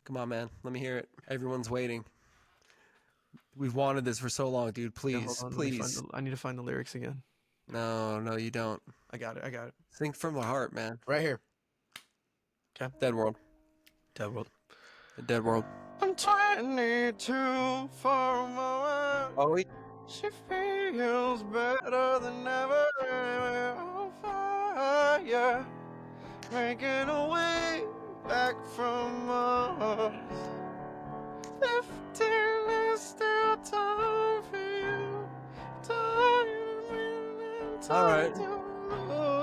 Come on, man. Let me hear it. Everyone's waiting. We've wanted this for so long, dude. Yeah, hold Please, on. please. I need to find the lyrics again. No, you don't. I got it. Sing from the heart, man. Right here. Okay. Dead world. Dead World. Dead world. I'm 22 for a moment. Oh, She feels better than ever. On fire. Making a way back from us. 15 is still time for you. All right.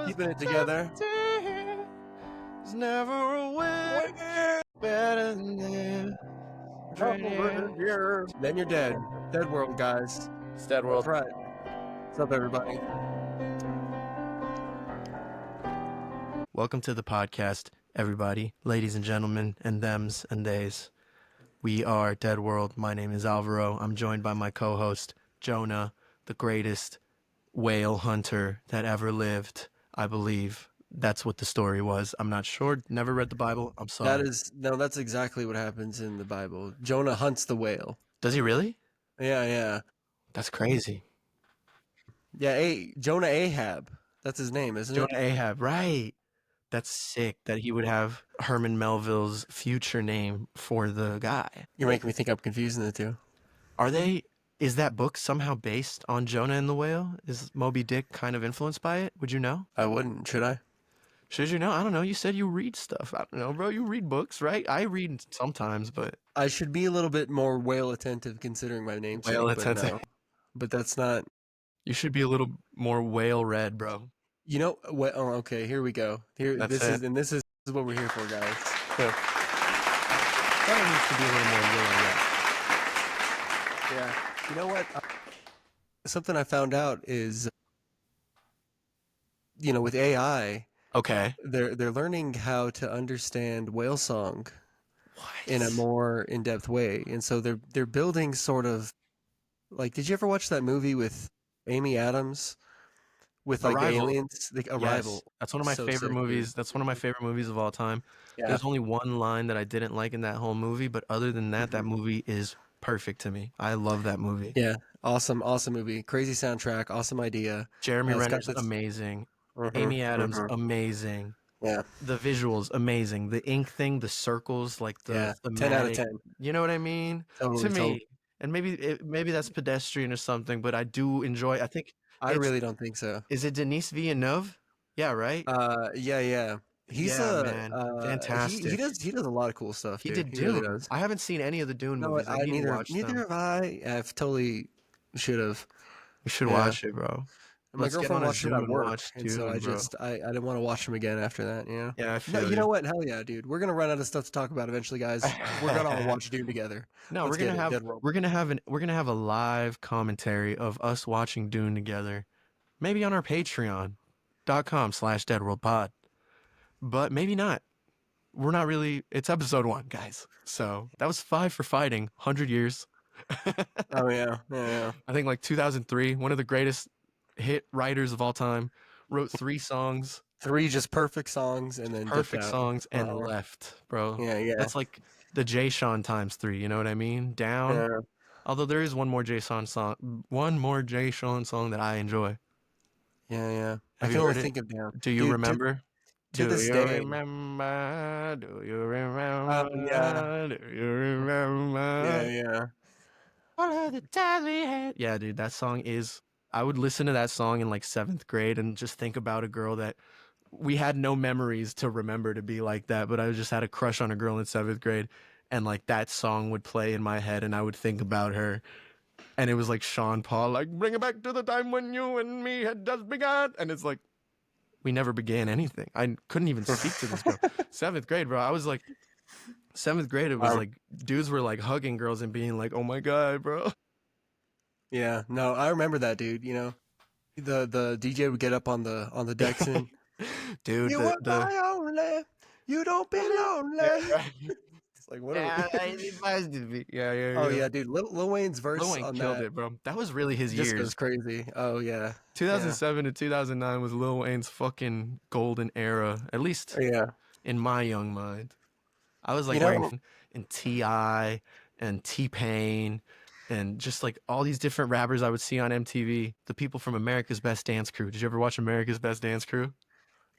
Keeping it together. There's never a way better than this. Then you're dead. Dead world, guys. It's Dead That's right. What's up, everybody? Welcome to the podcast, everybody, ladies and gentlemen, and thems and theys. We are Dead World. My name is Alvaro. I'm joined by my co-host, Jonah, the greatest whale hunter that ever lived, I believe. That's what the story was. I'm not sure. Never read the Bible. I'm sorry. That's exactly what happens in the Bible. Jonah hunts the whale. Does he really? Yeah. That's crazy. Yeah, Jonah Ahab. That's his name, isn't Jonah Ahab, right. That's sick that he would have Herman Melville's future name for the guy. You're making me think I'm confusing the two. Is that book somehow based on Jonah and the Whale? Is Moby Dick kind of influenced by it? Would you know? I wouldn't. Should I? Should you know? I don't know. You said you read stuff. I don't know, bro. You read books, right? I read sometimes, but I should be a little bit more whale attentive considering my name. whale attentive. No. But that's not. You should be a little more whale read, bro. You know what? Oh, okay. Here we go. This is what we're here for, guys. Yeah. That needs to be a little more whale read. Yeah. You know what? Something I found out is, with AI, Okay. they're learning how to understand whale song What? in a more in-depth way, and so they're building sort of like. Did you ever watch that movie with Amy Adams with like the Arrival. aliens? The Arrival. Yes. That's one of my So favorite sick, movies. dude. That's one of my favorite movies of all time. Yeah. There's only one line that I didn't like in that whole movie, but other than that, that Mhm. movie is perfect to me. I love that movie. Yeah. Awesome movie. Crazy soundtrack. Awesome idea. Jeremy it's got Renner's this- amazing. Mhm, Amy Adams, mhm. amazing. Yeah. The visuals, amazing. The ink thing, the circles, like the 10 out of thematic. 10. You know what I mean? Totally. To me, and maybe that's pedestrian or something, but I do enjoy. I think I really don't think so. is it Denis Villeneuve? Yeah, right. Yeah. He's man, fantastic. He does a lot of cool stuff. He Dude. did He really Dune. does. I haven't seen any of the Dune No, movies. I need to watch neither them. have I. I've totally should have. You should Yeah. watch it, bro. My Let's get girlfriend on a watched it Zoom at and work, watch and so Dune, bro. I didn't want to watch them again after that. Yeah, I No, feel you know what? Hell yeah, dude. We're gonna run out of stuff to talk about eventually, guys. We're gonna all watch Dune together. No, Let's we're gonna get it, have Dead World. we're gonna have a live commentary of us watching Dune together, maybe on our Patreon.com/DeadWorldPod, but maybe not. We're not really. It's episode 1, guys. So that was 5 for Fighting, 100 years. Oh yeah. I think like 2003, one of the greatest hit writers of all time, wrote 3 songs. 3 just perfect songs, and then Perfect dipped out. songs and left, bro. Yeah. That's like the Jay Sean times 3. You know what I mean? Down. Yeah. Although there is one more Jay Sean song that I enjoy. Yeah. I Have can you only heard it? think of Down. Do you Dude, remember? to Do this you day. remember? Do you remember? Yeah. Do you remember? Yeah. All of the times we had. Yeah, dude, that song is. I would listen to that song in like 7th grade and just think about a girl that we had no memories to remember to be like that, but I just had a crush on a girl in 7th grade, and like that song would play in my head, and I would think about her, and it was like Sean Paul, like bring it back to the time when you and me had just begun, and it's like we never began anything. I couldn't even speak to this girl. 7th grade, bro. I was like. 7th grade, it was like dudes were like hugging girls and being like, "Oh my god, bro." Yeah, no, I remember that, dude. The DJ would get up on the decks and Dude, you want my only, you don't be lonely. It's like what? Yeah, it reminds me. Yeah. Oh yeah, dude. Lil Wayne's verse Lil Wayne on killed that it, bro. That was really his just years. goes crazy. Oh yeah. 2007 to 2009 was Lil Wayne's fucking golden era, at least Yeah. in my young mind. I was like, and T.I. and T-Pain and just like all these different rappers I would see on MTV. The people from America's Best Dance Crew. Did you ever watch America's Best Dance Crew?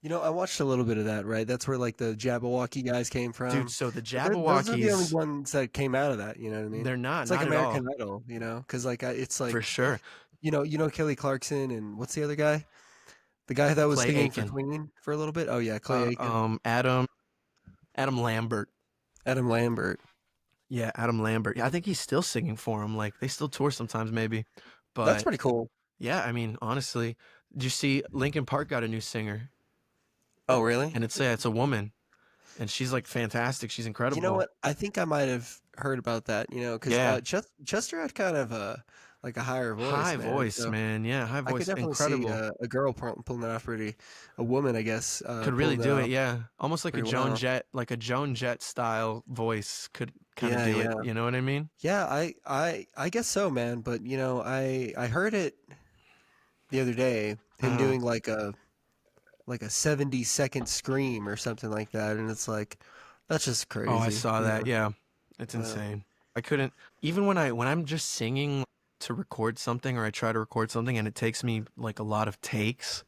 You know, I watched a little bit of that, right? That's where like the Jabberwocky guys came Dude, from. so the But those are the only Jabberwockies, ones that came out of that, you know what I mean? they're not, It's like not at American all, Idol, you know? Because like it's for like, sure. you know Kelly Clarkson and what's the other guy? The guy that was Clay singing for Aiken, Queen for a little bit? Oh yeah, Clay Aiken, Adam Lambert. Adam Lambert. Yeah, Adam Lambert. Yeah, I think he's still singing for him. Like they still tour sometimes, maybe. That's But pretty cool. yeah, I mean, honestly, did you see Linkin Park got a new singer, Oh really? and it's a woman, and she's like fantastic. She's You know incredible. what? I think I might have heard about that, you know, because Yeah, Chester had kind of a like a higher voice, high man. voice, So man. Yeah, high I could voice, definitely see incredible. a girl pulling that off a woman, I guess, Could really pulling that do it. off Yeah, almost like a pretty Joan well. Jett, like a Joan Jett style voice could kind of Yeah, do it. yeah. You know what I mean? Yeah, I guess so, man. But you know, I heard it the other day, him Uh, doing like a 70-second scream or something like that, and it's like that's just oh, I crazy, saw you that. know. Yeah, it's Uh, insane. I couldn't even when I'm just singing to record something or I try to record something and it takes me like a lot of takes.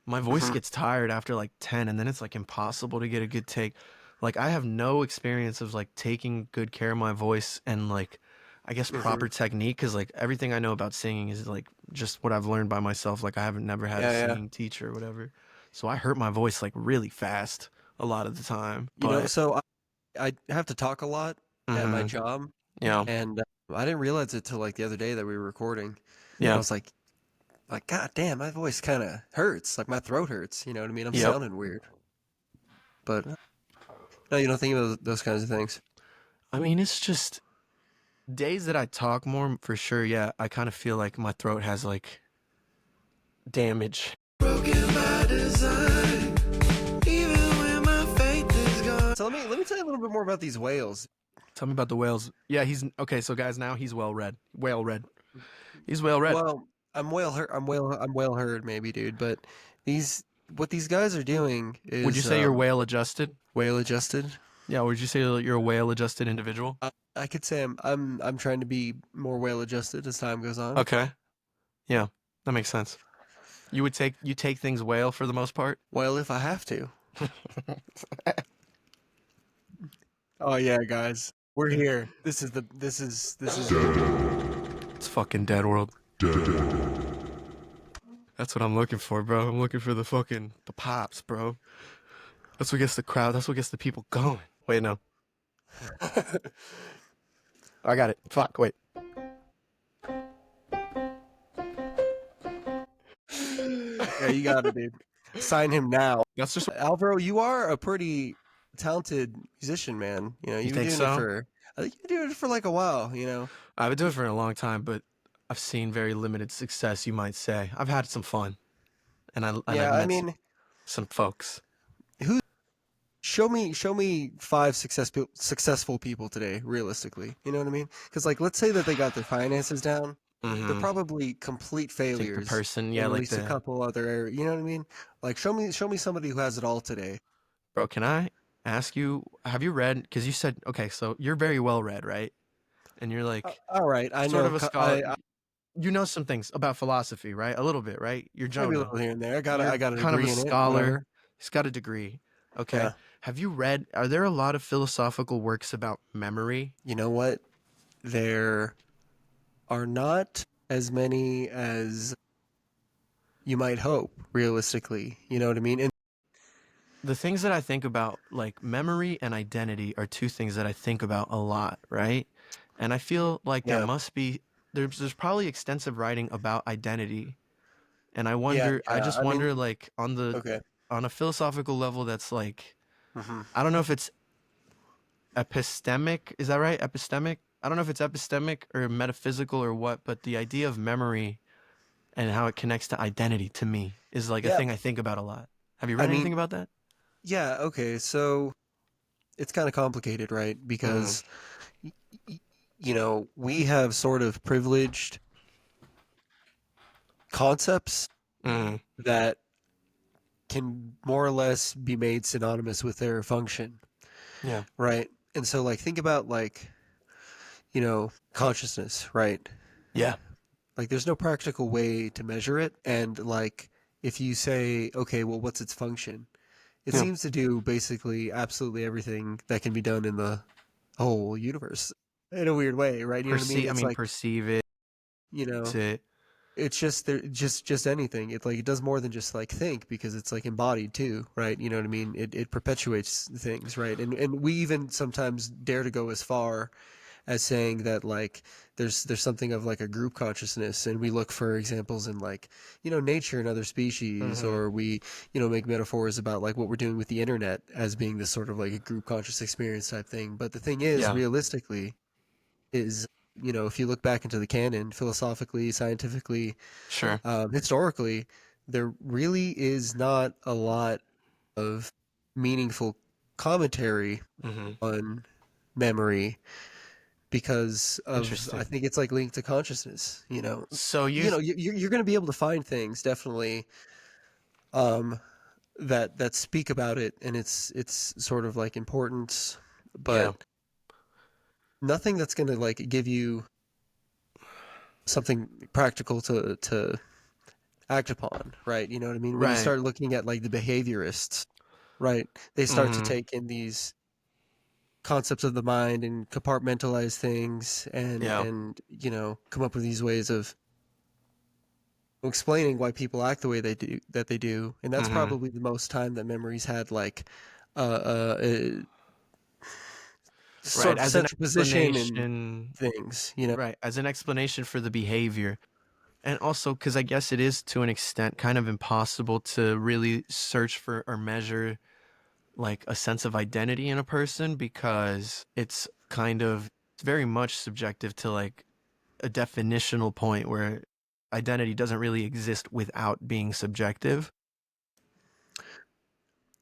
My voice mhm, gets tired after like 10 and then it's like impossible to get a good take. Like I have no experience of like taking good care of my voice and like I guess mhm. proper technique cuz like everything I know about singing is like just what I've learned by myself. Like I haven't never had a Yeah, yeah. singing teacher or whatever. So I hurt my voice like really fast a lot of the time. You know, But so I have to talk a lot at my mhm. job, Yeah. and I didn't realize it till like the other day that we were recording, and I Yeah. was like, God damn, my voice kind of hurts, like my throat hurts. You know what I mean? I'm Yep. sounding weird, but no, you don't think of those kinds of things. I mean, it's just days that I talk more for sure. Yeah, I kind of feel like my throat has like damage. Broken by design, even when my faith is gone. So let me tell you a little bit more about these whales. Tell me about the whales. Yeah, he's okay. So guys, now he's well read. Whale read. He's whale read. Well, I'm well heard maybe, dude, but these what these guys are doing Would you is say you're whale adjusted? whale adjusted. Yeah. Would you say that you're a whale adjusted individual? I could say I'm trying to be more well adjusted as time goes on. Okay. Yeah, that makes sense. You take things whale for the most part. Well, if I have to. Oh yeah, guys. We're here. This is It's fucking dead world. That's what I'm looking for, bro. I'm looking for the pops, bro. That's what gets the crowd. That's what gets the people going. Wait, no. I got it. Fuck. Wait. Yeah, you got it, dude. Sign him now. That's just. Alvaro, you are a pretty talented musician, man. You know, You you've been think doing it so? for I think you've been doing it for like a while, you know. I've been doing it for a long time, but I've seen very limited success, you might say. I've had some fun, and I've Yeah, I met mean, some folks. who show me five successful people today, realistically. You know what I mean? Because like, let's say that they got their finances down, they're Mm-hmm. probably complete Think the failures person, yeah, in at like least a the couple other areas. You know what I mean? Like, show me somebody who has it all today. bro. Can I ask you? Have you read? Because you said okay, so you're very well read, right? And you're like All right, I sort know. of a scholar. You know some things about philosophy, right? A little bit, right? You're Maybe a Jonah. little here and there. You're I got a kind of a degree in it. scholar. Whatever. He's got a degree. Okay. Yeah. Have you read? Are there a lot of philosophical works about memory? You know what? There are not as many as you might hope, realistically. You know what I mean? And The things that I think about, like memory and identity, are two things that I think about a lot, right? And I feel like there yeah, must be there's probably extensive writing about identity. And yeah, I yeah. just I mean, wonder like okay. on a philosophical level that's like Hmm. I don't know if it's epistemic. Is that right? Epistemic? I don't know if it's epistemic or metaphysical or what, but the idea of memory and how it connects to identity to me is like a Yeah, thing I think about a lot. Have you I read anything mean, about that? yeah, okay. So it's kind of complicated, right? Mm, Because y- you know, we have sort of privileged concepts mm, that can more or less be made synonymous with their function, yeah. right? And so like think about like, consciousness, right? Yeah. Like there's no practical way to measure it. And like if you say, okay, well, what's its function? It Yeah. seems to do basically absolutely everything that can be done in the whole universe in a weird way, right? You know what I mean? Perceive. I It's mean, like, perceive it. you know, To it's just there, just anything. It like it does more than just like think because it's like embodied too, right? You know what I mean? It perpetuates things, right? And we even sometimes dare to go as far as saying that like there's something of like a group consciousness, and we look for examples in like nature and other species, hmm or we make metaphors about like what we're doing with the internet as being this sort of like a group conscious experience type thing. But the thing is, Yeah. realistically, is if you look back into the canon, philosophically, scientifically, Sure. historically, there really is not a lot of meaningful commentary hmm on memory because of I Interesting. think it's like linked to consciousness. So you. You're going to be able to find things definitely um, that speak about it and it's sort of like importance, Yeah. but nothing that's going to like give you something practical to act upon, right? You know what I mean? When you Right. start looking at like the behaviorists, right? They start to hmm take in these concepts of the mind and compartmentalize things Yeah. and come up with these ways of explaining why people act the way they do, and that's hmm probably the most time that memories had like a Right. sort of As an central position in explanation. things. Right. As an explanation for the behavior. And also, because I guess it is to an extent kind of impossible to really search for or measure like a sense of identity in a person because it's kind of very much subjective to like a definitional point where identity doesn't really exist without being subjective.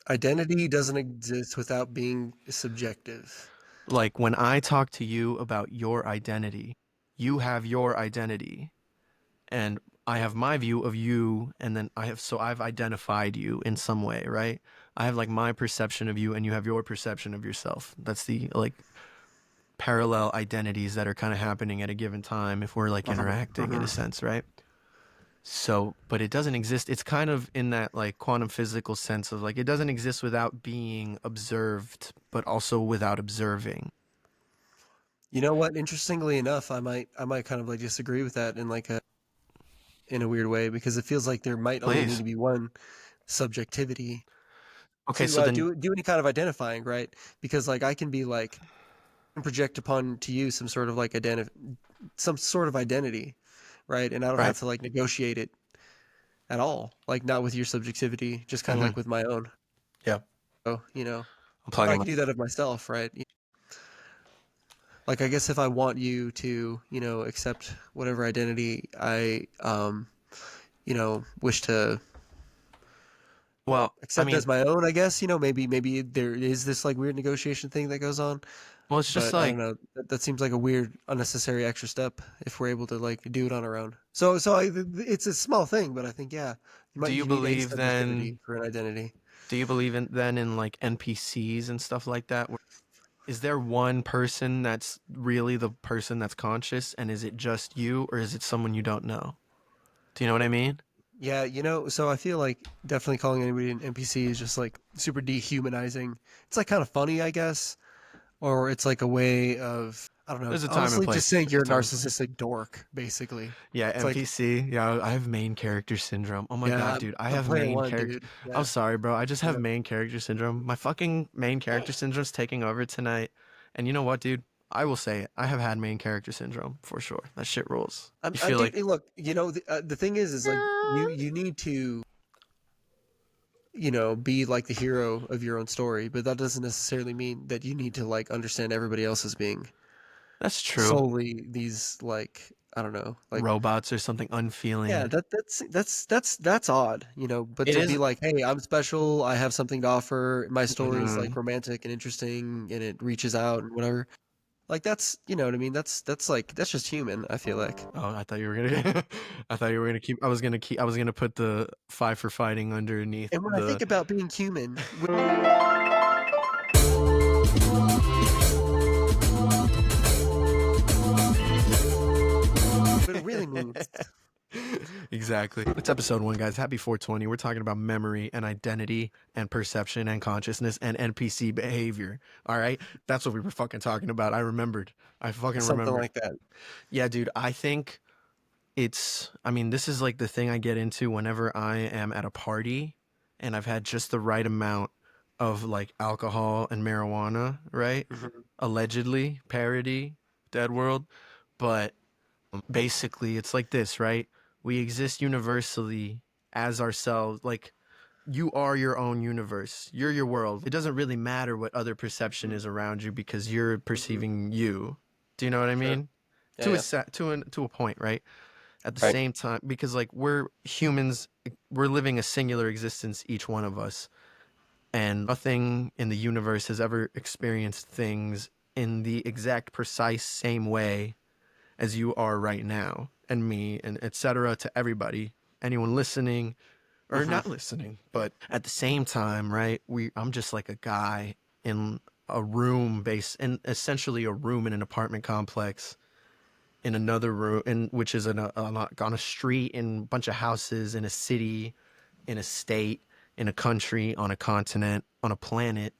Identity doesn't exist without being subjective. Like when I talk to you about your identity, you have your identity and I have my view of you, and then I've identified you in some way, right? I have like my perception of you and you have your perception of yourself. That's the like parallel identities that are kind of happening at a given time if we're like Uh-huh, interacting in a uh-huh. sense, right? So, but it doesn't exist. It's kind of in that like quantum physical sense of like it doesn't exist without being observed, but also without observing. You know what? Interestingly enough, I might kind of like disagree with that in a weird way because it feels like there might only need Please. to be one subjectivity Okay, to so then do any kind of identifying, right? Because like I can be like project upon to you some sort of identity, right? And I don't right. have to like negotiate it at all, like not with your subjectivity, just kind of hmm like with my own. Yeah, So I'm I plugging my. can do that of myself, right? Like I guess if I want you to accept whatever identity I wish to Well, I accept mean, as my own, I guess maybe there is this like weird negotiation thing that goes on, well, it's just but I don't like know. That seems like a weird, unnecessary extra step if we're able to like do it on our own. It's a small thing, but I think yeah, do you you need a believe subjectivity then for an identity. do you believe in then in like NPCs and stuff like that? Is there one person that's really the person that's conscious, and is it just you, or is it someone you don't know? Do you know what I mean? Yeah, so I feel like definitely calling anybody an NPC is just like super dehumanizing. It's like kind of funny, I guess, or it's like a way of I don't know. There's a time and Honestly, just place. saying There's you're a a time and place. narcissistic dork, basically. Yeah, It's like, NPC. Yeah, I have main character syndrome. Oh my yeah, god, dude, I I'm have player main one, character. dude. I'm Yeah, sorry, bro. I just you have know. main character syndrome. My fucking main character syndrome's taking over tonight. And you know what, dude? I will say it. I have had main character syndrome for sure. That shit rules. You feel Dude. like, Hey, look, the thing is like you need to be like the hero of your own story, but that doesn't necessarily mean that you need to like understand everybody else as being that's true. solely these like I don't know, like Robots or something yeah, unfeeling. that's odd, but It to is. be like, hey, I'm special, I have something to offer, my story's like Mhm. romantic and interesting and it reaches out and whatever. Like that's you know what I mean? That's like that's just human, I feel like. Oh, I thought you were gonna. I thought you were gonna keep. I was gonna keep. I was gonna put the five for fighting underneath And when I think the. about being human, Exactly. It's episode 1, guys. Happy 420. We're talking about memory and identity and perception and consciousness and NPC behavior. All right? That's what we were fucking talking about. I remembered. I fucking Something remembered. like that. Yeah, dude. I think I mean, this is like the thing I get into whenever I am at a party and I've had just the right amount of like alcohol and marijuana, right? Mhm. Allegedly, parody, Dead World. But basically, it's like this, right? We exist universally as ourselves. Like, you are your own universe. You're your world. It doesn't really matter what other perception is around you because you're perceiving you. Do you know what I Sure. mean? Yeah, To a yeah. to a point, right? At the Right. same time, because like we're humans, we're living a singular existence, each one of us, and nothing in the universe has ever experienced things in the exact precise same way as you are right now, and me, and etc. to everybody, anyone listening or Hmm. not listening. But at the same time, right? I'm just like a guy in a room in essentially a room in an apartment complex, in another room, which is on a street, in a bunch of houses, in a city, in a state, in a country, on a continent, on a planet,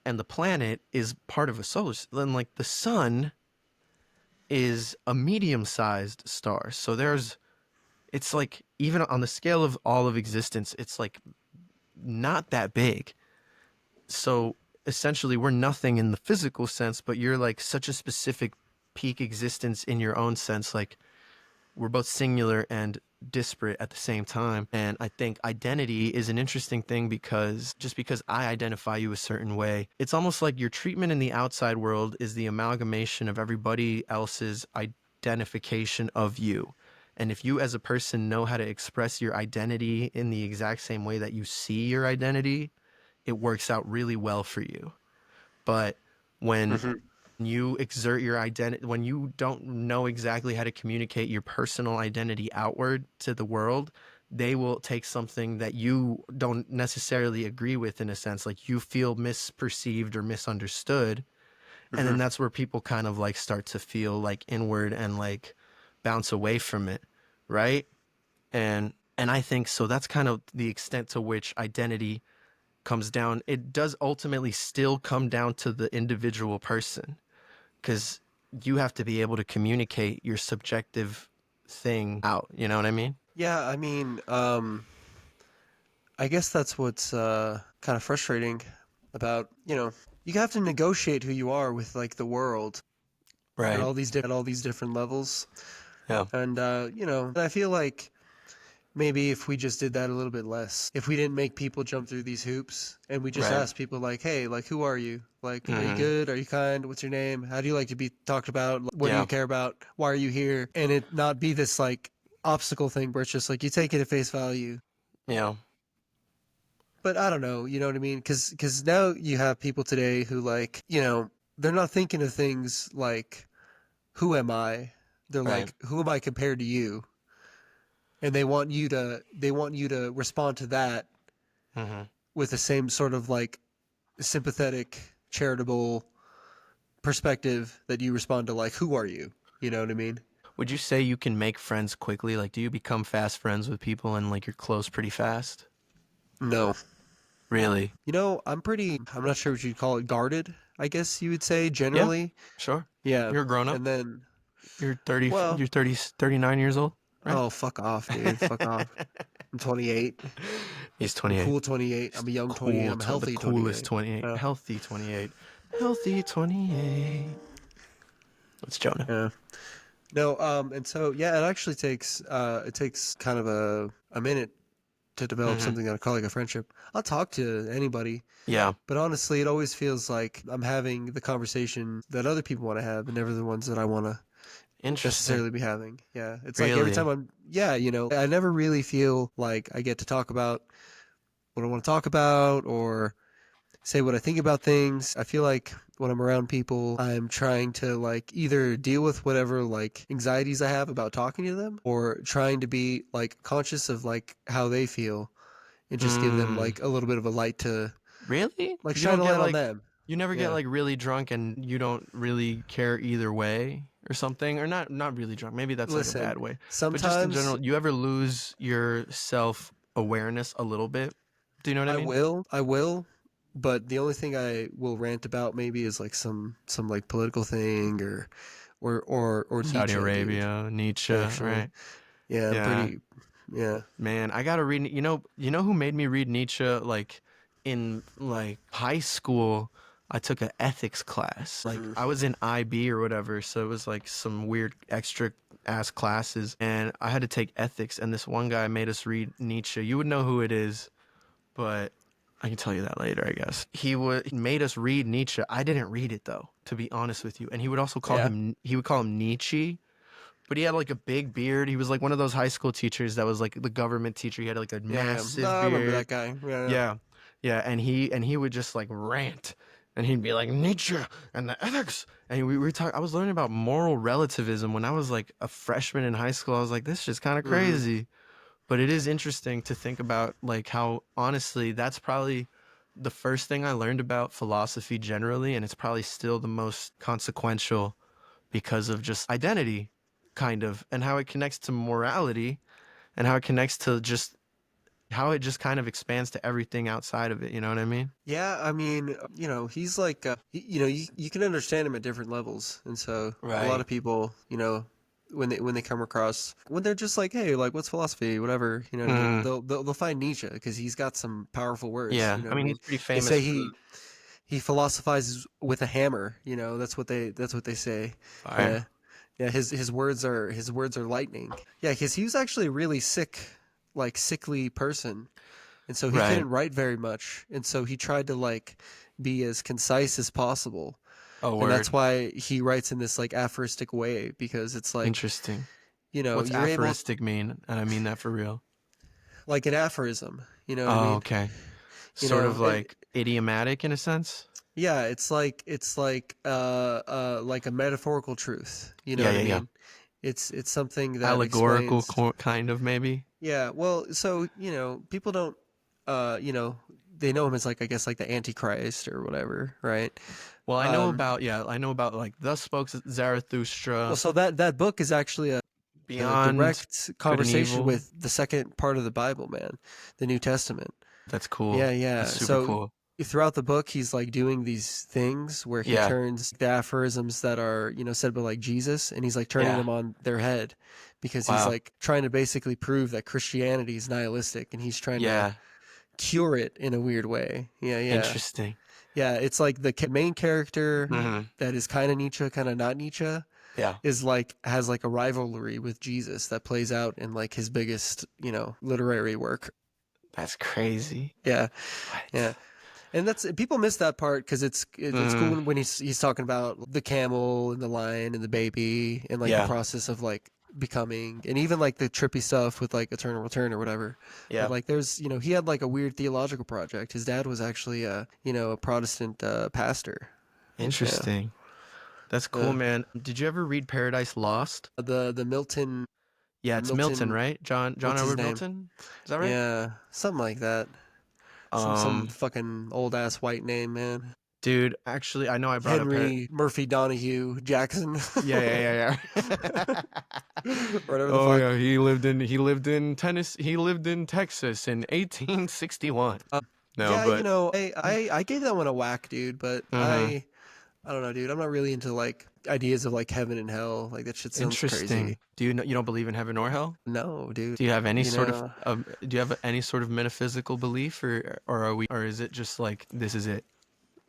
and the planet is part of a solar. Then like the sun is a medium-sized star, so it's like even on the scale of all of existence, it's like not that big. So essentially, we're nothing in the physical sense, but you're like such a specific peak existence in your own sense. Like we're both singular and disparate at the same time. And I think identity is an interesting thing because just because I identify you a certain way, it's almost like your treatment in the outside world is the amalgamation of everybody else's identification of you. And if you as a person know how to express your identity in the exact same way that you see your identity, it works out really well for you. But when Hmm. you exert your identity, when you don't know exactly how to communicate your personal identity outward to the world, they will take something that you don't necessarily agree with, in a sense, like you feel misperceived or misunderstood. And Hmm. then that's where people kind of like start to feel like inward and like bounce away from it, right? And I think so that's kind of the extent to which identity comes down. It does ultimately still come down to the individual person, because you have to be able to communicate your subjective thing out. You know what I mean? Yeah, I mean, I guess that's what's kind of frustrating about, you have to negotiate who you are with like the world at Right. all these different levels. Yeah. And I feel like maybe if we just did that a little bit less, if we didn't make people jump through these hoops and we just Right. asked people like, hey, like, who are you? Like, are you Mm-hmm. good? Are you kind? What's your name? How do you like to be talked about? What do Yeah. you care about? Why are you here? And it not be this like obstacle thing where it's just like you take it at face value. Yeah. But I don't know, you know what I mean? Because now you have people today who like, they're not thinking of things like, who am I? They're Right. like, who am I compared to you? And they want you to respond to that Mm-hmm. with the same sort of like sympathetic, charitable perspective that you respond to like, who are you? You know what I mean? Would you say you can make friends quickly? Like, do you become fast friends with people and like you're close pretty fast? No. Really? I'm not sure what you'd call it, guarded, I guess you would say Yeah. generally. Sure. Yeah. You're a grown up. And then, You're 30. well, You're 30. 39 years old, right? oh, fuck off, dude. Fuck off. I'm 28. He's I'm 28. cool 28. I'm a young 28. Cool. I'm a The healthy coolest 28. 28. Yeah. Healthy 28. Healthy 28. That's Jonah. Yeah. No, and so yeah, it takes kind of a minute to develop Mm-hmm. something that I call like a friendship. I'll talk to anybody, Yeah. but honestly, it always feels like I'm having the conversation that other people want to have, and never the ones that I want to Interesting. necessarily be having. Yeah, it's like every time Really? I never really feel like I get to talk about what I want to talk about or say what I think about things. I feel like when I'm around people, I'm trying to like either deal with whatever like anxieties I have about talking to them or trying to be like conscious of like how they feel and just give them Mm. like a little bit of a light to Really? like You shine don't a get light on like them. you never get Yeah. like really drunk and you don't really care either way? or something, or not really drunk. Maybe that's like a Listen, bad way. But just in sometimes general, you ever lose your self awareness a little bit? Do you know what I mean? I will, but the only thing I will rant about maybe is like some like political thing or Saudi Nietzsche, dude. Arabia, Nietzsche, Actually, right? yeah, I'm Yeah. pretty, yeah. Man, I gotta read. You know who made me read Nietzsche? Like in like high school, I took an ethics class. Like Mhm. I was in IB or whatever, so it was like some weird extra ass classes, and I had to take ethics. And this one guy made us read Nietzsche. You would know who it is, but I can tell you that later, I guess. He made us read Nietzsche. I didn't read it though, to be honest with you. And he would also call Yeah, him. He would call him Nietzsche, but he had like a big beard. He was like one of those high school teachers that was like the government teacher. He had like a yeah, yeah. No, massive I remember that beard. guy. Yeah, yeah. Yeah. Yeah, and he would just like rant, and he'd be like Nietzsche and the ethics. And we were talking I was learning about moral relativism when I was like a freshman in high school. I was like, this is kind of Hmm. crazy. But it is interesting to think about like how honestly that's probably the first thing I learned about philosophy generally, and it's probably still the most consequential because of just identity, kind of, and how it connects to morality and how it connects to just how it just kind of expands to everything outside of it. You know what I mean? Yeah, I mean, he's like, you know, you can understand him at different levels, and so a lot Right. of people, when they come across when they're just like, hey, like, what's philosophy, whatever, you know what I mean? Mm, They'll find Nietzsche because he's got some powerful words, yeah. you know I what I mean, mean? he's pretty They famous say for he philosophizes with a hammer, that's what they say. fire. Yeah, yeah. His words are lightning. Yeah, because he was actually a really sick, like sickly person, and so he Right. couldn't write very much, and so he tried to like be as concise as possible, Oh, and that's word. why he writes in this like aphoristic way because it's like Interesting. What's you're able aphoristic mean? And I mean that for real. like an aphorism, you know what I Oh, mean? okay. Sort of And like idiomatic in a sense. yeah, like a metaphorical truth, you know Yeah, what I yeah, yeah. mean? It's something that Allegorical, explains. kind of maybe. Yeah, well, so people don't, uh, you know, they know him as like I guess like the Antichrist or whatever, right? Well, Um, I know about like Thus Spoke well, Zarathustra, so that book is actually a Beyond direct Good and conversation Evil. with the second part of the Bible, man, the New Testament. That's cool. Yeah, That's yeah. super So cool. throughout the book, he's like doing these things where he Yeah, turns the aphorisms that are, said by like Jesus, and he's like turning yeah. them on their head because he's Wow. like trying to basically prove that Christianity is nihilistic and he's trying to Yeah. cure it in a weird way. Yeah, yeah. Interesting. Yeah, it's like the main character Hmm. that is kind of Nietzsche, kind of not Nietzsche, Yeah. is like has like a rivalry with Jesus that plays out in like his biggest, literary work. That's crazy. Yeah, yeah. What? And that's people miss that part because it's cool Mm, when he's talking about the camel and the lion and the baby and like the yeah. process of like becoming and even like the trippy stuff with like eternal return or whatever. But Yeah. like there's he had like a weird theological project. His dad was actually a Protestant pastor. Yeah. Interesting. That's cool, Yeah. man. Did you ever read Paradise Lost? The Milton Yeah, it's Milton, Milton right? John what's his Edward name? Milton? Is that right? Yeah, something like that. Some Um, fucking old ass white name, man. dude, actually, I know I brought up Henry Murphy Donahue Jackson. Yeah, yeah, yeah, yeah. Whatever the Oh fuck. yeah, he lived in Texas in 1861. No, Yeah, but I gave that one a whack, dude, but uh I don't know, dude. I'm not really into like ideas of like heaven and hell. Like that shit sounds crazy. interesting. Do you don't believe in heaven or hell? No, dude. Do you have any You sort of know, do you have any sort of metaphysical belief, or is it just like this is it?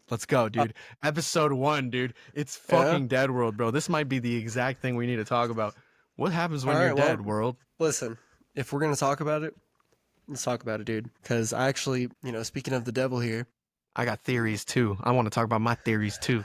Let's go, uh, dude. Episode 1, dude. It's yeah. fucking Dead World, bro. This might be the exact thing we need to talk about. What happens All when you're right, well, dead, world? listen. If we're gonna talk about it, let's talk about it, dude. Because I actually, speaking of the devil here, I got theories too. I want to talk about my theories too.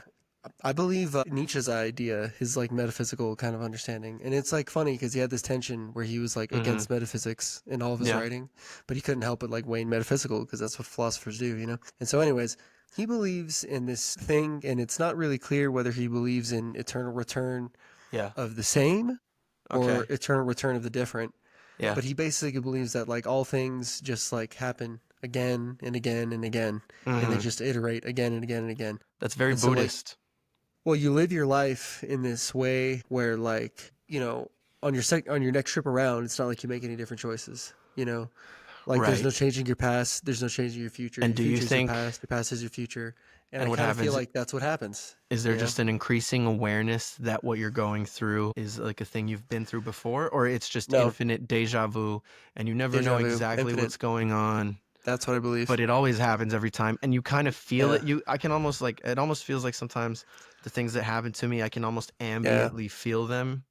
I believe Nietzsche's idea, his like metaphysical kind of understanding, and it's like funny because he had this tension where he was like Hmm. against metaphysics in all of his Yeah. writing, but he couldn't help but like wane metaphysical because that's what philosophers do. And so, anyways, he believes in this thing, and it's not really clear whether he believes in eternal return Yeah. of the same or Okay. eternal return of the different. Yeah. But he basically believes that like all things just like happen again and again and again, and they Hmm. just iterate again and again and again. That's very And so like Buddhist. well, you live your life in this way where, like, on your next trip around, it's not like you make any different choices. Like there's Right. no changing your past, there's no changing And your do you future is think, your past is your future, and I and what kind of feel happens, like that's what happens. is there You know, just an increasing awareness that what you're going through is like a thing you've been through before, or it's just no, infinite deja vu and you never know deja vu, exactly infinite. what's going on, That's what I believe. but it always happens every time and you kind of feel Yeah, it? I can almost like, it almost feels like sometimes the things that happen to me, I can almost yeah, ambiently feel them,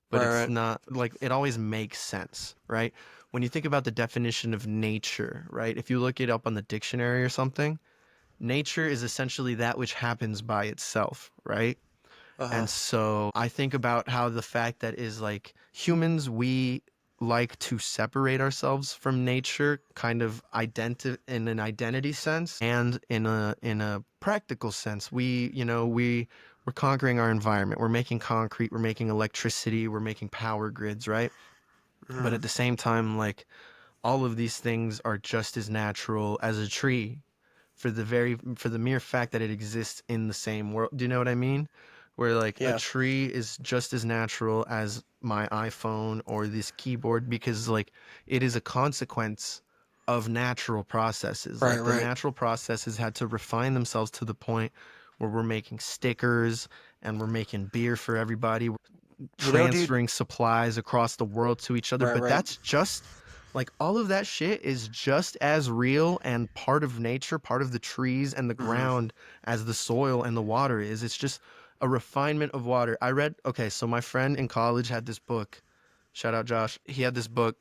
but right, it's right. not like it always makes sense, right? When you think about the definition of nature, right? If you look it up on the dictionary or something, nature is essentially that which happens by itself, right? Uh huh. And so I think about how the fact that is like humans, we like to separate ourselves from nature kind of in an identity sense and in a practical sense. We're conquering our environment. We're making concrete, we're making electricity, we're making power grids, right? But Hmm. at the same time, like all of these things are just as natural as a tree for the mere fact that it exists in the same world. Do you know what I mean? Where like a Yeah. tree is just as natural as my iPhone or this keyboard because like it is a consequence of natural processes. Right. Like the Right. natural processes had to refine themselves to the point where we're making stickers and we're making beer for everybody, Dude. transferring supplies across the world to each other. Right. But Right. that's just like all of that shit is just as real and part of nature, part of the trees and the Hmm. ground as the soil and the water is. It's just a refinement of water. Okay, so my friend in college had this book. Shout out Josh. He had this book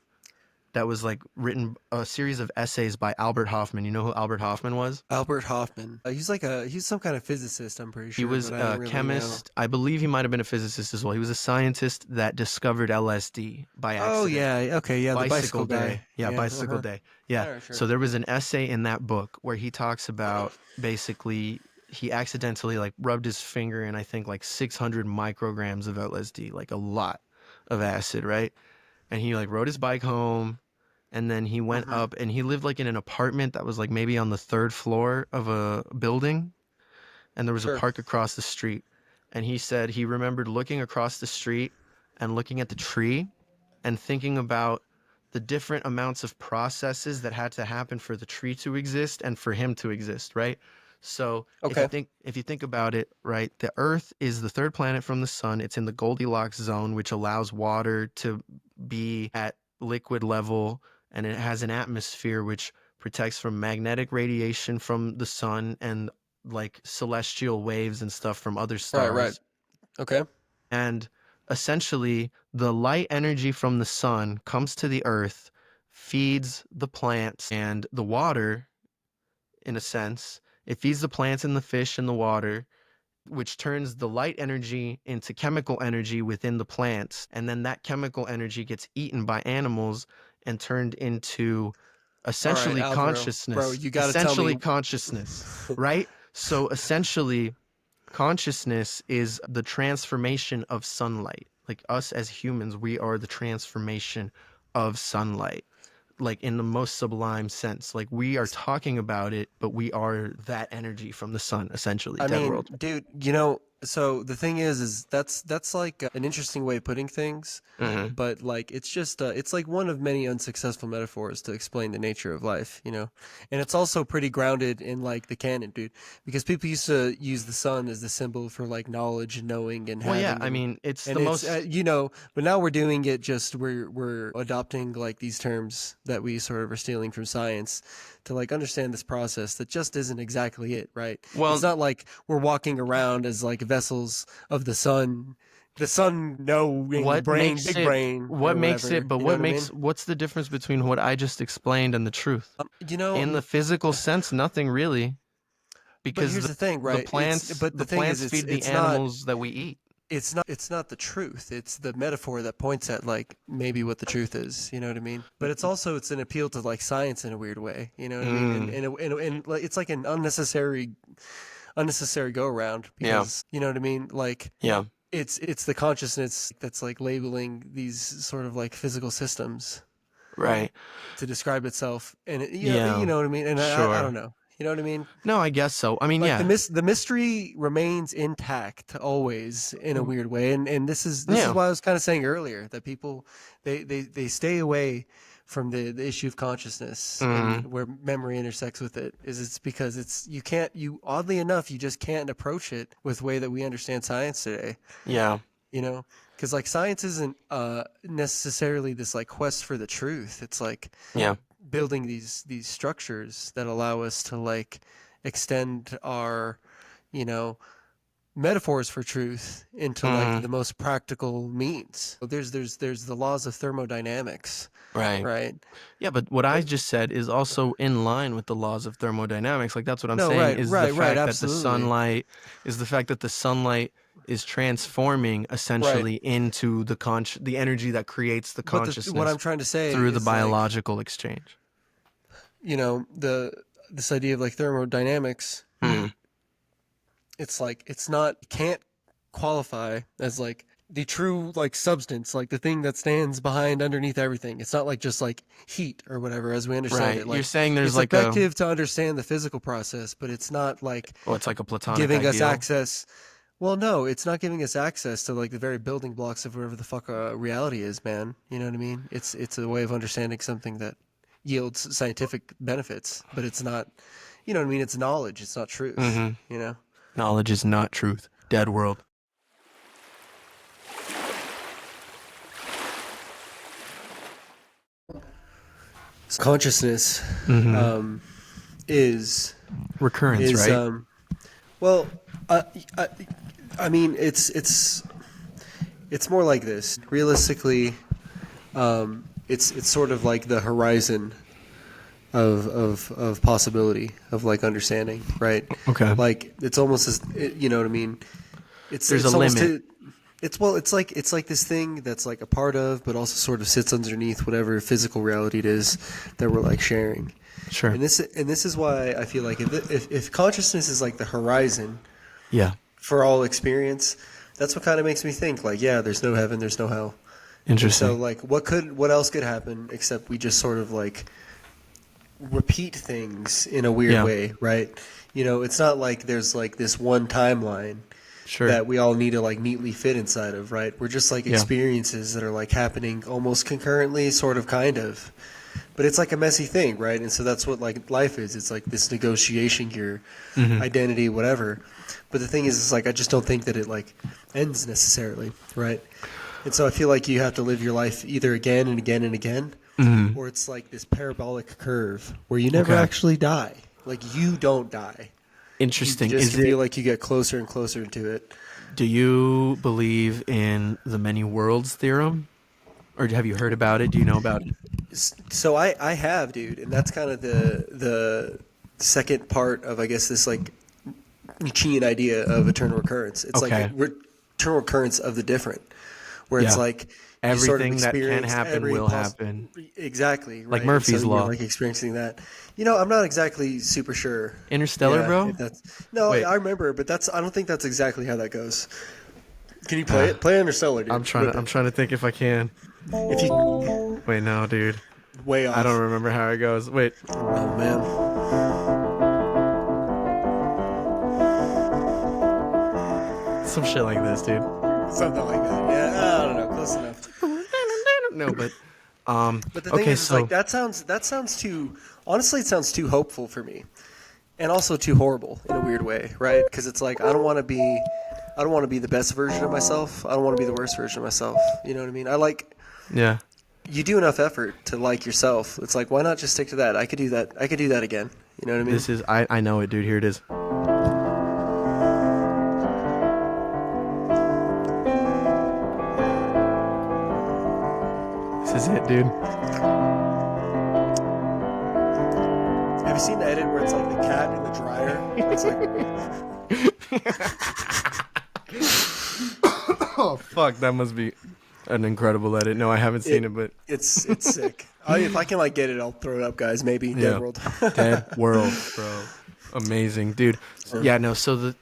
that was like written a series of essays by Albert Hoffman. You know who Albert Hoffman was? Albert Hoffman. He's some kind of physicist, I'm pretty He sure, was but I don't a really know. chemist. I believe he might have been a physicist as well. He was a scientist that discovered LSD by Oh accident. yeah. Okay. Yeah. The Bicycle bicycle guy. Day. Yeah, Yeah. Bicycle Uh-huh. Day. Yeah. All right. Sure. So there was an essay in that book where he talks about basically he accidentally like rubbed his finger in I think like 600 micrograms of LSD, like a lot of acid, right? And he like rode his bike home and then he went Hmm. up and he lived like in an apartment that was like maybe on the third floor of a building and there was a Sure. park across the street. And he said he remembered looking across the street and looking at the tree and thinking about the different amounts of processes that had to happen for the tree to exist and for him to exist, right? So Okay. if you think about it, right, the Earth is the third planet from the sun. It's in the Goldilocks zone, which allows water to be at liquid level, and it has an atmosphere which protects from magnetic radiation from the sun and like celestial waves and stuff from other Right. Right. stars. Okay. And essentially, the light energy from the sun comes to the earth, feeds the plants and the water, in a sense. It feeds the plants and the fish and the water, which turns the light energy into chemical energy within the plants. And then that chemical energy gets eaten by animals and turned into All right, essentially Alvaro. Bro, consciousness. you got to tell me. Essentially consciousness, right? So essentially, consciousness is the transformation of sunlight. Like us as humans, we are the transformation of sunlight, like in the most sublime sense. Like we are talking about it, but we are that energy from the sun, essentially. I Dead mean, world. dude, so the thing is that's like an interesting way of putting things, Hmm. but like it's like one of many unsuccessful metaphors to explain the nature of life. And it's also pretty grounded in like the canon, dude, because people used to use the sun as the symbol for like knowledge and knowing and Well, yeah, having I mean, it's and the it's most. but now we're doing it just we're adopting like these terms that we sort of are stealing from science to like understand this process that just isn't exactly it, right? It's Well, not like we're walking around as like vessels of the sun knowing what brain, makes big it? brain What or makes it? whatever. But You know what what I makes? mean? What's the difference between what I just explained and the truth? You know, In the n- physical sense, nothing really, but because here's the thing, right? But the the thing is, plants feed the animals that we eat. it's not the truth. It's the metaphor that points at like maybe what the truth is. You know what I mean? But it's an appeal to like science in a weird way. You know what I mean? Mm, And like, it's like an unnecessary go around yeah, because you know what I mean? Like yeah, it's the consciousness that's like labeling these sort of like physical systems right. to describe itself, and you Yeah, know what I mean? And I sure. don't know. You know what I mean? No, I guess so. I mean, Like yeah. the mystery remains intact always in a weird way, and this is Yeah. why I was kind of saying earlier that people they stay away from the issue of consciousness Mm, and where memory intersects with it is it's because you can't, you oddly enough, you just can't approach it with the way that we understand science today, yeah. you know, because like science isn't necessarily this like quest for the truth. It's like Yeah. building these structures that allow us to like extend our, you know, metaphors for truth into like Mm, the most practical means. There's the laws of thermodynamics, right. right? Yeah, but what I But just said is also in line with the laws of thermodynamics. Like that's what I'm no, saying right, is right, right, absolutely. the fact that the sunlight is transforming Right. essentially into the energy that creates the But what I'm consciousness trying to say through the is like, biological exchange. you know, this idea of like thermodynamics, Mm, it's like it's not, can't qualify as like the true like substance, like the thing that stands behind underneath everything. It's not like just like heat or whatever as we understand right. it. You're Like saying there's it's like a effective to understand the physical process, but it's not like well, it's like a platonic giving us ideal. access. Well, no, it's not giving us access to like the very building blocks of whatever the fuck reality is, man. You know what I mean? It's a way of understanding something that yields scientific benefits, but it's not. You know what I mean? It's knowledge. It's not truth. Hmm. You know. Knowledge is not truth. Dead world. Consciousness Hmm. um, is Recurrence, is right? well, I, I I mean it's more like this. Realistically, it's sort of like the horizon of possibility of like understanding, right? Okay. Like it's almost as you know what I mean. There's a It's almost limit. it's well, it's like this thing that's like a part of, but also sort of sits underneath whatever physical reality it is that we're like sharing. Sure. And this is why I feel like if consciousness is like the horizon Yeah. for all experience, that's what kind of makes me think like, yeah, there's no heaven, there's no hell. And so Interesting. like what else could happen except we just sort of like repeat things in a weird Yeah. way, right? You know, it's not like there's like this one timeline Sure. that we all need to like neatly fit inside of, right? We're just like Yeah. experiences that are like happening almost concurrently, sort of, kind of. But it's like a messy thing, right? And so that's what like life is. It's like this negotiation, your Hmm. identity, whatever. But the thing is, it's like I just don't think that it like ends necessarily, right? And so I feel like you have to live your life either again and again and again, Hmm. or it's like this parabolic curve where you never Okay. actually die. Like you don't die. You Interesting. just Is feel it? like you get closer and closer to it. Do you believe in the many worlds theorem, or have you heard about it? Do you know about it? So I have, dude, and that's kind of the second part of I guess this like Nietzschean idea of eternal recurrence. It's like Okay. eternal recurrence of the different, where it's Yeah. like you sort of Everything that can experience happen every will happen. exactly Like right. And so Murphy's you're law. like experiencing that. You know, I'm not exactly super sure. Interstellar, Yeah, bro. if that's no, Wait. I remember, but that's I don't think that's exactly how that goes. Can you play Uh, it? Play Interstellar, dude. I'm trying Rip to. I'm it. trying to think if I can. If you Wait, no, dude. way I don't off. remember how it goes. Wait. Oh man. Some shit like this, dude. Something like that. Yeah, I don't know. Close enough. No, but But the thing okay, is, like so that sounds too. Honestly, it sounds too hopeful for me, and also too horrible in a weird way, right? Because it's like I don't want to be, I don't want to be the best version of myself. I don't want to be the worst version of myself. You know what I mean? I like yeah. you do enough effort to like yourself. It's like why not just stick to that? I could do that. I could do that again. You know what I mean? This is I know it, dude. Here it is. This is it, dude. Have you seen the edit where it's like the cat in the dryer? It's like Oh fuck, that must be an incredible edit. No, I haven't seen it, but it's sick. If I can like get it, I'll throw it up, guys. Maybe yeah. Dead World. Dead World, bro. Amazing, dude. Yeah, no. So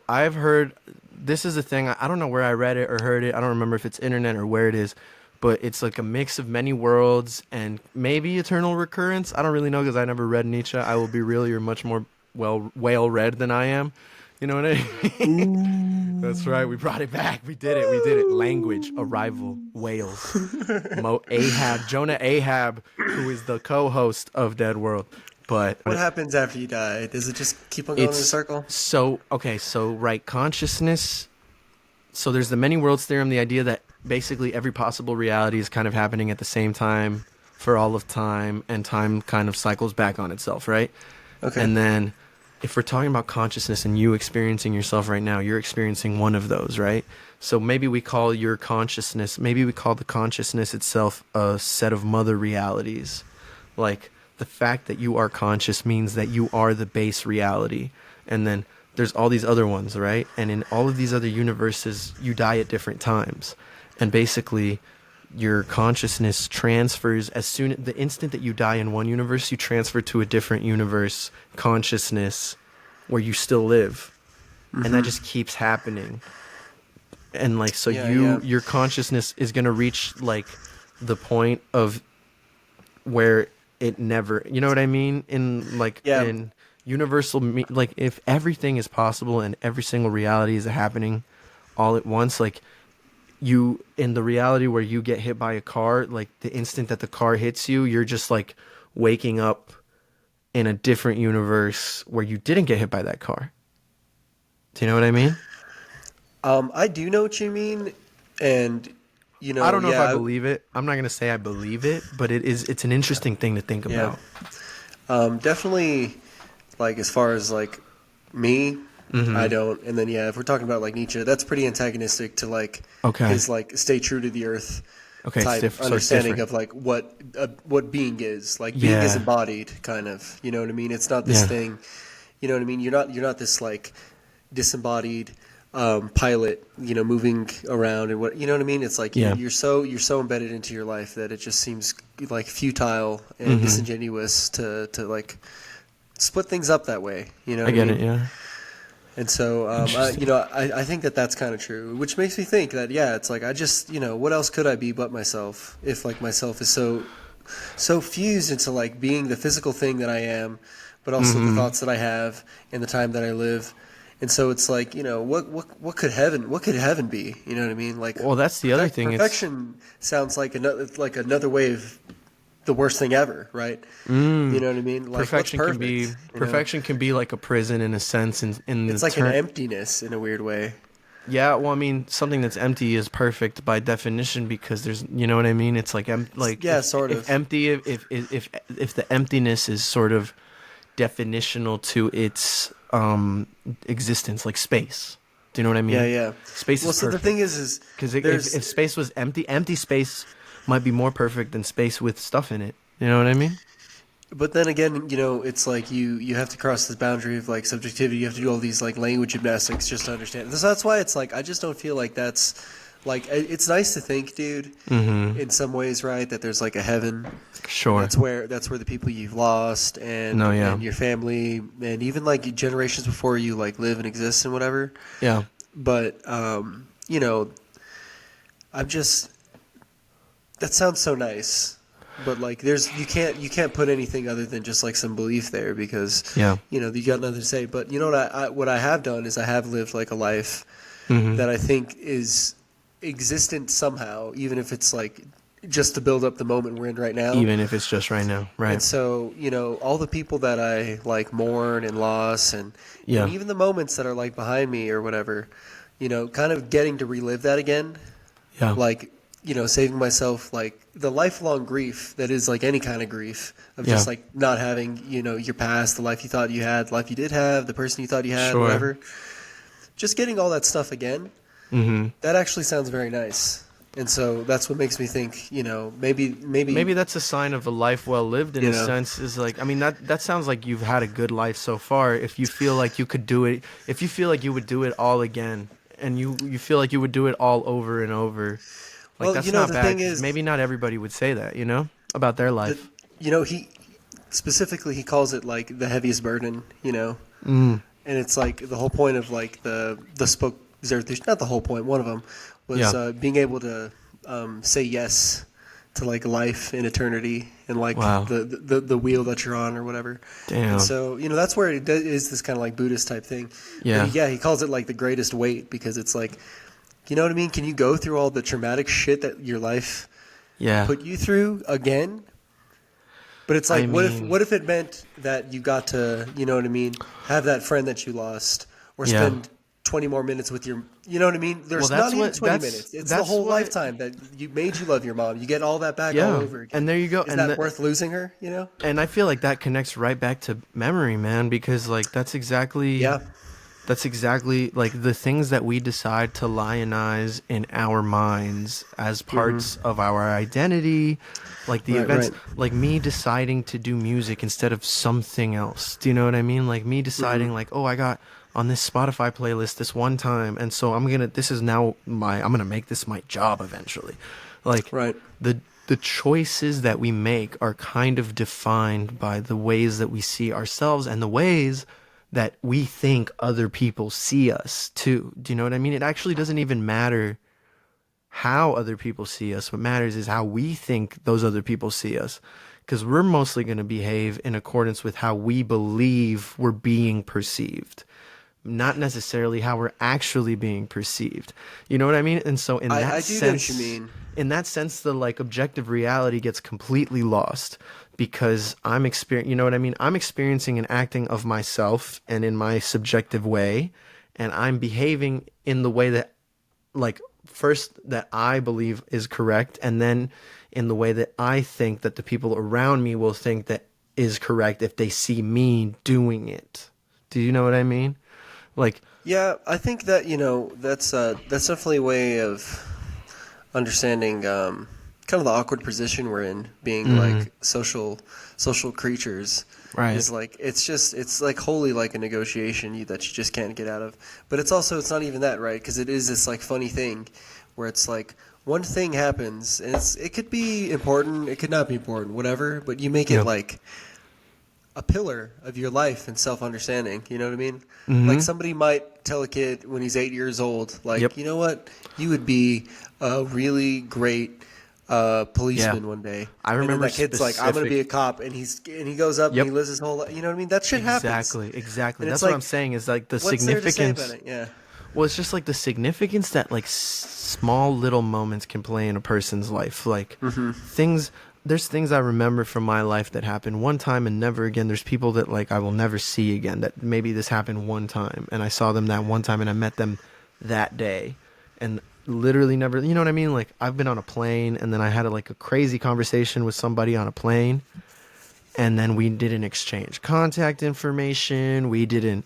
I've heard. This is a thing. I don't know where I read it or heard it. I don't remember if it's internet or where it is, but it's like a mix of many worlds and maybe eternal recurrence. I don't really know because I never read Nietzsche. I will be real, you're much more well read than I am. You know what I mean? That's right. We brought it back. We did it. We did it. Language, arrival, whales. Jonah Ahab, who is the co-host of Dead World. But What happens after you die? Does it just keep on going in a circle? So right, consciousness. So there's the many worlds theorem, the idea that basically every possible reality is kind of happening at the same time for all of time, and time kind of cycles back on itself, right? Okay. And then if we're talking about consciousness and you experiencing yourself right now, you're experiencing one of those, right? So maybe we call the consciousness itself a set of mother realities. Like the fact that you are conscious means that you are the base reality. And then there's all these other ones, right? And in all of these other universes, you die at different times. And basically, your consciousness transfers the instant that you die in one universe, you transfer to a different universe consciousness where you still live. Mm-hmm. And that just keeps happening. And like, so your consciousness is going to reach like the point of where it never, you know what I mean? In universal, like if everything is possible and every single reality is happening all at once, like you, in the reality where you get hit by a car, like the instant that the car hits you, you're just like waking up in a different universe where you didn't get hit by that car. Do you know what I mean? I do know what you mean, and you know, I don't know if I believe it. I'm not gonna say I believe it, but it's an interesting thing to think about. Definitely, like as far as like me, Mm-hmm. I don't. And then if we're talking about like Nietzsche, that's pretty antagonistic to like his like stay true to the earth type understanding of like what being is. Like being is embodied, kind of. You know what I mean? It's not this thing. You know what I mean? You're not this like disembodied pilot, you know, moving around and what, you know what I mean? It's like you're so embedded into your life that it just seems like futile and disingenuous to like split things up that way. You know what I mean? Get it, yeah. And so, I think that that's kind of true, which makes me think that, it's like, I just, you know, what else could I be but myself if like myself is so fused into like being the physical thing that I am, but also the thoughts that I have and the time that I live. And so it's like, you know, what could heaven be? You know what I mean? Like, well, that's the other thing. Perfection sounds like another way of the worst thing ever, right? You know what I mean? Like, perfection can be like a prison in a sense. It's like an emptiness in a weird way. Yeah, well, I mean, something that's empty is perfect by definition because there's, you know what I mean? It's like sort of. If empty, if the emptiness is sort of definitional to its existence, like space. Do you know what I mean? Yeah. Space is perfect. So the thing is because if space was empty space might be more perfect than space with stuff in it. You know what I mean? But then again, you know, it's like you have to cross this boundary of like subjectivity. You have to do all these like language gymnastics just to understand. So that's why it's like I just don't feel like that's like it's nice to think, dude. In some ways, right? That there's like a heaven. Sure. That's where the people you've lost and your family and even like generations before you like live and exist and whatever. Yeah. But you know, I'm just. That sounds so nice, but like you can't put anything other than just like some belief there because you know you got nothing to say. But you know what I have done is I have lived like a life that I think is existent somehow, even if it's like just to build up the moment we're in right now. Even if it's just right now, right? And so you know all the people that I like mourn and loss and even the moments that are like behind me or whatever, you know, kind of getting to relive that again. Yeah. Like. You know, saving myself like the lifelong grief that is like any kind of grief of just like not having, you know, your past, the life you thought you had, the life you did have, the person you thought you had, whatever. Just getting all that stuff again, that actually sounds very nice. And so that's what makes me think, you know, maybe that's a sign of a life well lived in a sense is like, I mean, that sounds like you've had a good life so far. If you feel like you could do it, if you feel like you would do it all again and you feel like you would do it all over and over. Like, that's not bad. Thing is, maybe not everybody would say that, you know, about their life. You know, he calls it like the heaviest burden, you know, and it's like the whole point of like the spoke Zarathustra, not the whole point. One of them was being able to say yes to like life and eternity and like Wow. the wheel that you're on or whatever. Damn. And so that's where is this kind of like Buddhist type thing. Yeah. But he calls it like the greatest weight because it's like, you know what I mean? Can you go through all the traumatic shit that your life Yeah. put you through again? But it's I like, mean- what if it meant that you got to, you know what I mean, have that friend that you lost, or Yeah. spend 20 more minutes with your, you know what I mean? There's Well, that's not even what- 20 that's- minutes. It's the that's whole what- lifetime that made you love your mom. You get all that back Yeah. all over again. And there you go. Is And that the- worth losing her? You know? And I feel like that connects right back to memory, man, because like that's exactly Yeah. That's exactly like the things that we decide to lionize in our minds as parts of our identity, like the Right, events, right. like me deciding to do music instead of something else. Do you know what I mean? Like me deciding, like, oh, I got on this Spotify playlist this one time, and so I'm gonna make this my job eventually. Like, Right. the choices that we make are kind of defined by the ways that we see ourselves and the ways that we think other people see us too. Do you know what I mean? It actually doesn't even matter how other people see us. What matters is how we think those other people see us. Because we're mostly going to behave in accordance with how we believe we're being perceived, not necessarily how we're actually being perceived. You know what I mean? And so in that I do know what sense, you mean. in that sense, the like objective reality gets completely lost because I'm you know what I mean? I'm experiencing an acting of myself and in my subjective way, and I'm behaving in the way that, like, first that I believe is correct, and then in the way that I think that the people around me will think that is correct if they see me doing it. Do you know what I mean? Like, Yeah, I think that that's definitely a way of understanding kind of the awkward position we're in, being like social creatures. Right. Is like it's like wholly like a negotiation that you just can't get out of. But it's not even that, right? Because it is this like funny thing where it's like one thing happens and it could be important, it could not be important, whatever. But you make it like a pillar of your life and self-understanding. You know what I mean? Like somebody might tell a kid when he's 8 years old, like, you know what, you would be a really great policeman one day. I And then remember that kid's like, I'm gonna be a specific- cop, and he goes up and he lives his whole life. You know what I mean? That shit happens. Exactly. And That's it's what like, I'm saying is like the What's there to say significance. about it? Yeah. Well, it's just like the significance that like small little moments can play in a person's life. Like there's things I remember from my life that happened one time and never again. There's people that like I will never see again. That maybe this happened one time and I saw them that one time and I met them that day, and literally never. You know what I mean? Like I've been on a plane and then I had a crazy conversation with somebody on a plane, and then we didn't exchange contact information. We didn't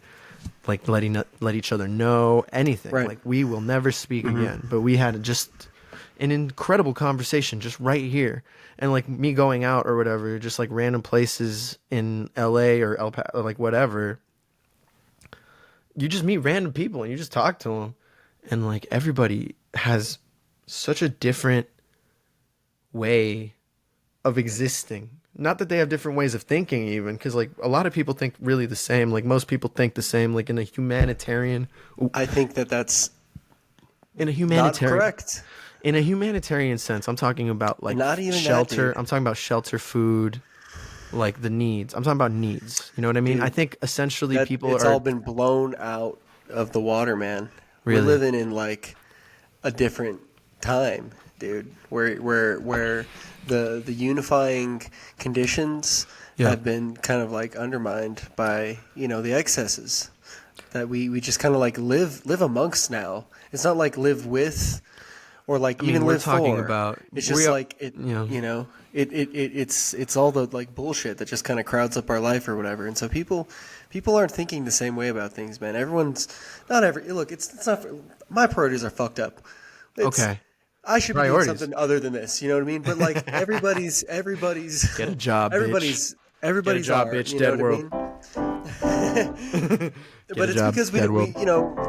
like let each other know anything. Right. Like we will never speak again. But we had just an incredible conversation just right here. And like me going out or whatever, just like random places in LA or El Paso, like whatever. You just meet random people and you just talk to them, and like everybody has such a different way of existing. Not that they have different ways of thinking, even, because like a lot of people think really the same. Like most people think the same. Like in a humanitarian, I think that's in a not humanitarian, correct. in a humanitarian sense, I'm talking about like Not even that, shelter. dude. I'm talking about shelter, food, like the needs. I'm talking about needs. You know what I mean? Dude, I think essentially That people it's are all been blown out of the water, man. Really? We're living in like a different time, dude. Where the unifying conditions Yeah. have been kind of like undermined by the excesses that we just kind of like live amongst now. It's not like live with or like I mean, even we're live talking for. about It's just we are- like it. you know. It's all the like bullshit that just kind of crowds up our life or whatever. And so people aren't thinking the same way about things, man. Everyone's not every look. It's not. My priorities are fucked up. Okay. I should be doing Priorities. something other than this. You know what I mean? But like everybody's Get a job, everybody's job, are, bitch, you dead know world. what I mean? Get But a it's job, because dead world.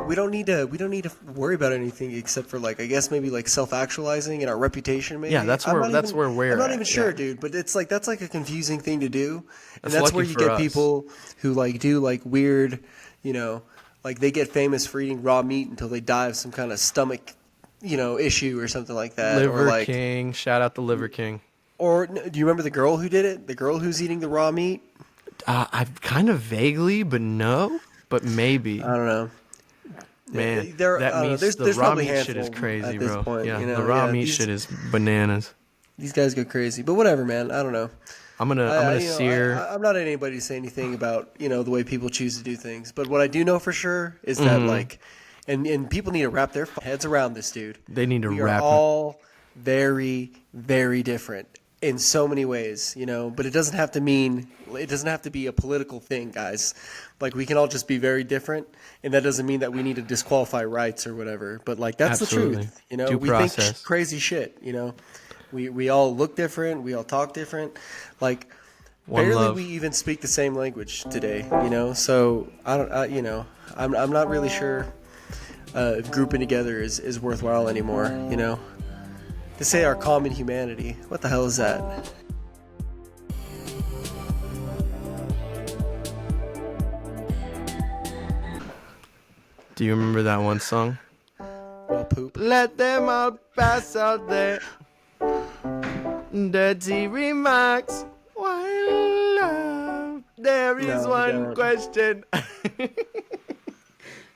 we don't need to worry about anything except for like I guess maybe like self-actualizing and our reputation. Maybe that's I'm where- not that's even- where we're I'm not at, even sure, yeah. dude. But it's like that's like a confusing thing to do, and That's that's lucky where you for get us. people who like do like weird, like they get famous for eating raw meat until they die of some kind of stomach issue or something like that, Liver or like, King. Shout out to Liver King. or do you remember the girl who did it? The girl who's eating the raw meat? I've kind of vaguely, but no, but maybe. I don't know. Man, There, that I don't know. meat, There's the raw probably a meat shit is handful crazy, at this bro. point. Yeah, the raw meat shit is bananas. These guys go crazy, but whatever, man. I don't know. I'm gonna sear. I'm not anybody to say anything about the way people choose to do things, but what I do know for sure is that like, and people need to wrap their heads around this, dude. They need to We wrap are all very, very different in so many ways, but it doesn't have to be a political thing, guys. Like, we can all just be very different, and that doesn't mean that we need to disqualify rights or whatever. But like, that's Absolutely. the truth. Due We process. think crazy shit. We all look different. We all talk different. Like, One barely love. we even speak the same language today. So I don't. I'm not really sure if grouping together is worthwhile anymore. To say our common humanity. What the hell is that? Do you remember that one song? Well, poop. Let them all pass out there. Dirty remarks. Why love? There is No, one don't. question.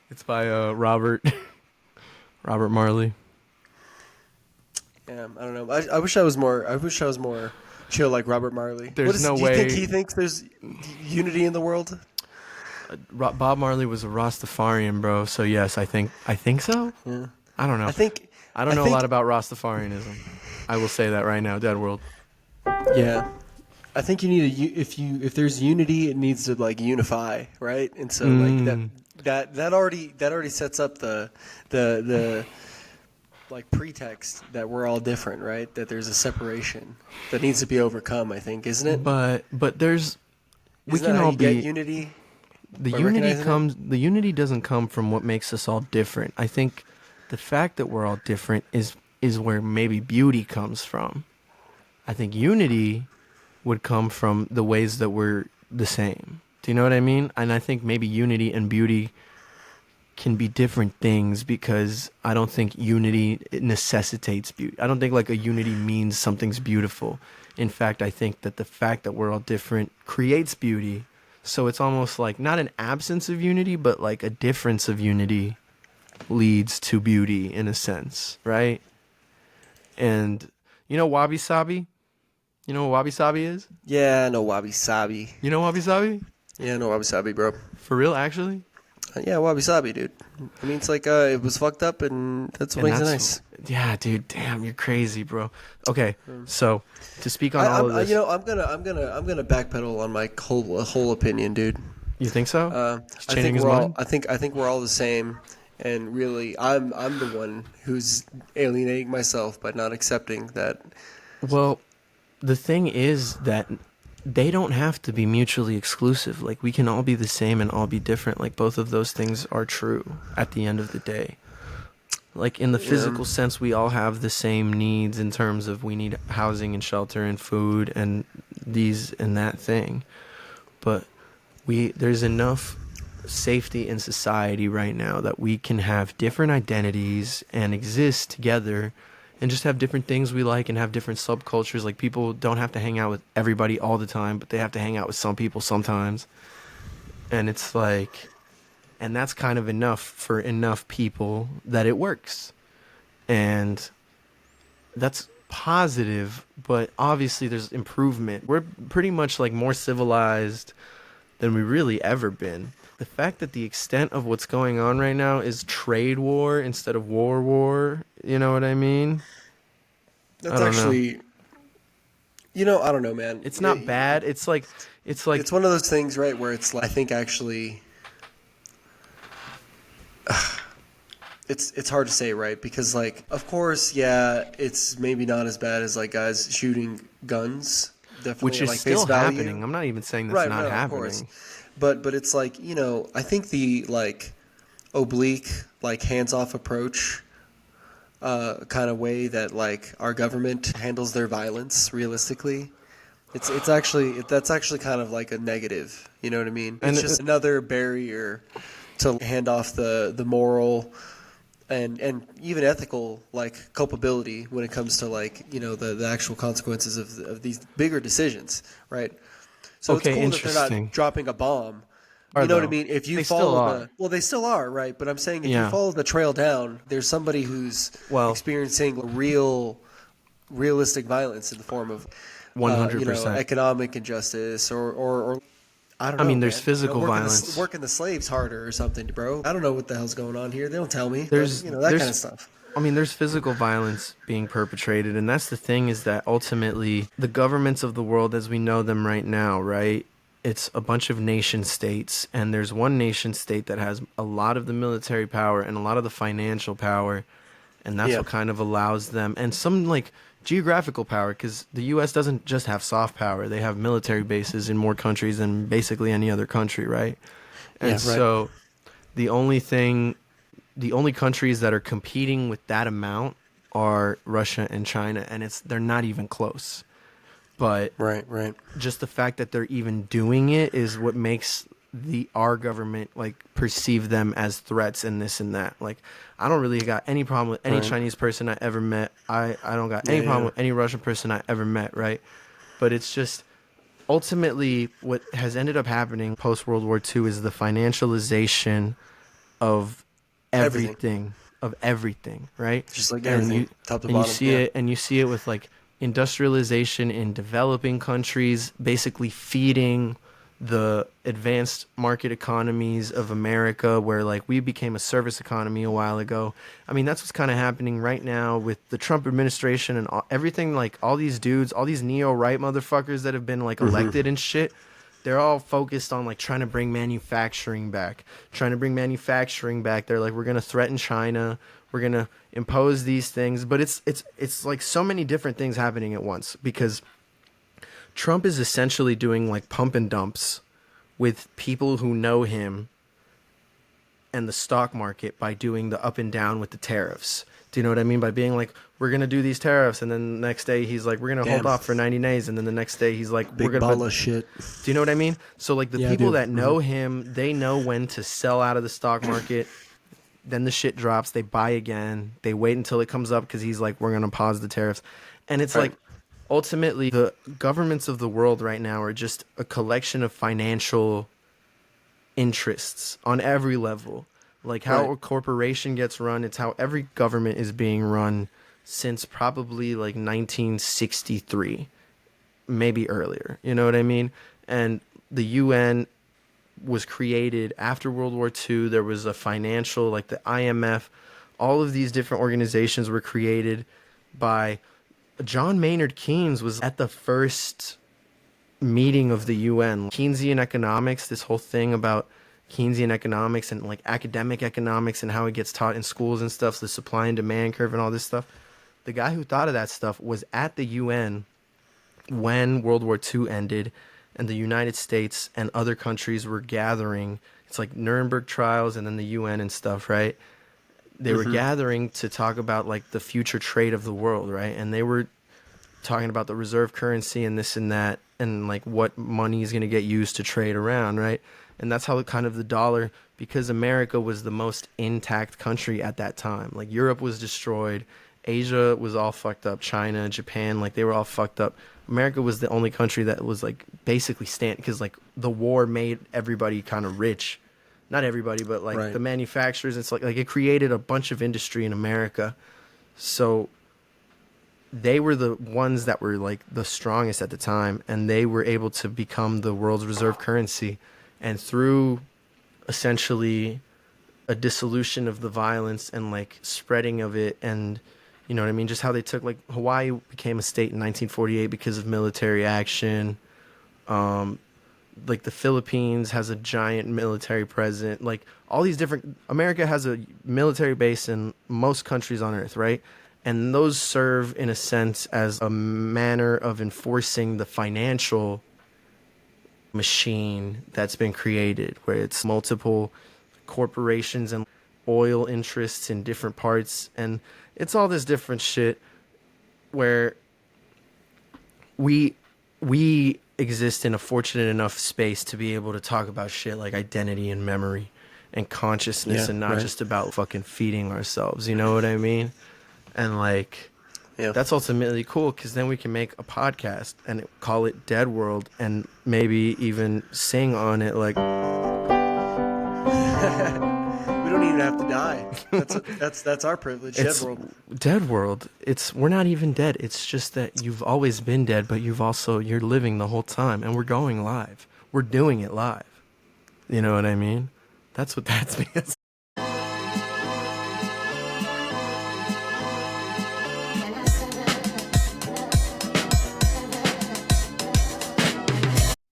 It's by Robert Marley. Yeah, I don't know. I wish I was more. I wish I was more chill like Robert Marley. There's no do you way- think he thinks there's unity in the world? Bob Marley was a Rastafarian, bro. So yes, I think so. Yeah. I don't know. I think. I don't know a lot about Rastafarianism. I will say that right now, Dead World. Yeah, I think you need if there's unity, it needs to like unify, right? And so like that already sets up the like pretext that we're all different, right? That there's a separation that needs to be overcome. I think, isn't it? But there's we Isn't can that how all you get be unity. the by unity recognizing it? comes the unity doesn't come from what makes us all different. I think the fact that we're all different is where maybe beauty comes from. I think unity would come from the ways that we're the same. Do you know what I mean? And I think maybe unity and beauty can be different things because I don't think unity necessitates beauty. I don't think like a unity means something's beautiful. In fact, I think that the fact that we're all different creates beauty. So it's almost like not an absence of unity, but like a difference of unity leads to beauty in a sense, right? And wabi sabi? You know what wabi sabi is? Yeah, no wabi sabi. You know wabi sabi? Yeah, no wabi sabi, bro. For real, actually? Yeah, wabi sabi, dude. I mean, it's like it was fucked up, and that's what And makes it that's- nice. Yeah, dude. Damn, you're crazy, bro. Okay, so to speak on I, all I'm, of this, I'm gonna backpedal on my whole opinion, dude. you think so? I changing think his we're all mind? I think we're all the same, and really, I'm the one who's alienating myself by not accepting that. Well, the thing is that they don't have to be mutually exclusive. Like, we can all be the same and all be different. Like, both of those things are true at the end of the day. Like, in the physical sense, we all have the same needs in terms of we need housing and shelter and food and these and that thing. But there's enough safety in society right now that we can have different identities and exist together and just have different things we like and have different subcultures. Like, people don't have to hang out with everybody all the time, but they have to hang out with some people sometimes. And it's like, and that's kind of enough for enough people that it works. And that's positive, but obviously there's improvement. We're pretty much like more civilized than we really ever been. The fact that the extent of what's going on right now is trade war instead of war, you know what I mean? That's I don't know. actually, I don't know, man. It's not bad. It's like It's one of those things, right, where it's like, I think actually, it's hard to say, right? Because like, of course, yeah, it's maybe not as bad as like guys shooting guns, definitely, which is like still face value. happening. I'm not even saying that's Right, not no, of happening. course. But it's like, I think the like oblique, like hands-off approach kind of way that like our government handles their violence realistically, that's actually kind of like a negative, you know what I mean? And It's just another barrier to hand off the moral and even ethical like culpability when it comes to like the actual consequences of these bigger decisions, right? So it's Okay, cool that they're not interesting. dropping a bomb. Are You know what I though? mean? If you They still follow are. well, they still are, right? But I'm saying if you Yeah. follow the trail down, there's somebody who's Well, experiencing realistic violence in the form of, 100%. economic injustice or I don't I know, mean, there's man. physical violence. Working the slaves harder or something, bro. I don't know what the hell's going on here. They don't tell me, but There's that kind of there's stuff. I mean, there's physical violence being perpetrated, and that's the thing is that ultimately the governments of the world as we know them right now, right? It's a bunch of nation states, and there's one nation state that has a lot of the military power and a lot of the financial power, and that's Yeah. what kind of allows them and some like geographical power because the US doesn't just have soft power. They have military bases in more countries than basically any other country, right? Yeah. And Right. so the only thing the only countries that are competing with that amount are Russia and China, and they're not even close. But Right. Right. just the fact that they're even doing it is what makes the our government like perceive them as threats and this and that. Like I don't really got any problem with any Right. Chinese person I ever met. I don't got Yeah. any problem Yeah. with any Russian person I ever met, right? But it's just ultimately what has ended up happening post World War II is the financialization of Everything. everything, right? Just like And everything, you top to and you bottom. see Yeah. it with like industrialization in developing countries basically feeding the advanced market economies of America where like we became a service economy a while ago. I mean, that's what's kind of happening right now with the Trump administration and everything like all these dudes, all these neo-right motherfuckers that have been like Hmm. elected and shit. They're all focused on like trying to bring manufacturing back. Trying to bring manufacturing back. They're like we're going to threaten China. We're going to impose these things, but it's like so many different things happening at once because Trump is essentially doing like pump and dumps with people who know him and the stock market by doing the up and down with the tariffs. Do you know what I mean? By being like, we're gonna do these tariffs, and then the next day he's like, we're gonna hold Damn. off for 90 days, and then the next day he's like, we're Big gonna. ball of shit. Do you know what I mean? So like the Yeah, I people do. that Hmm. know him, they know when to sell out of the stock market. Then the shit drops, they buy again. They wait until it comes up because he's like, we're gonna pause the tariffs, and it's Right. like ultimately the governments of the world right now are just a collection of financial interests on every level. Like how Right. a corporation gets run, it's how every government is being run since probably like 1963, maybe earlier. You know what I mean? And the UN was created after World War II. There was a financial, like the IMF, all of these different organizations were created by John Maynard Keynes was at the first meeting of the UN. Keynesian economics, this whole thing about Keynesian economics and like academic economics and how it gets taught in schools and stuff, the supply and demand curve and all this stuff. The guy who thought of that stuff was at the UN when World War II ended and the United States and other countries were gathering. It's like Nuremberg trials and then the UN and stuff, right? They were Hmm. gathering to talk about like the future trade of the world, right? And they were talking about the reserve currency and this and that and like what money is going to get used to trade around, right? And that's how kind of the dollar, because America was the most intact country at that time. Like Europe was destroyed, Asia was all fucked up, China, Japan, like they were all fucked up. America was the only country that was like basically stand because like the war made everybody kind of rich. Not everybody, but like Right. the manufacturers. It's like it created a bunch of industry in America. So they were the ones that were like the strongest at the time, and they were able to become the world's reserve currency. And through essentially a dissolution of the violence and like spreading of it, and you know what I mean, just how they took like Hawaii became a state in 1948 because of military action. Um, like the Philippines has a giant military presence. Like all these different America has a military base in most countries on earth, right? And those serve in a sense as a manner of enforcing the financial machine that's been created where it's multiple corporations and oil interests in different parts and it's all this different shit where we exist in a fortunate enough space to be able to talk about shit like identity and memory and consciousness Yeah, and not right. just about fucking feeding ourselves. You know what I mean? And like, Yeah. that's ultimately cool because then we can make a podcast and call it Dead World and maybe even sing on it like. We don't even have to die. That's our privilege. Dead It's World. Dead World. We're not even dead. It's just that you've always been dead, but you're living the whole time, and we're going live. We're doing it live. You know what I mean? That's what that means.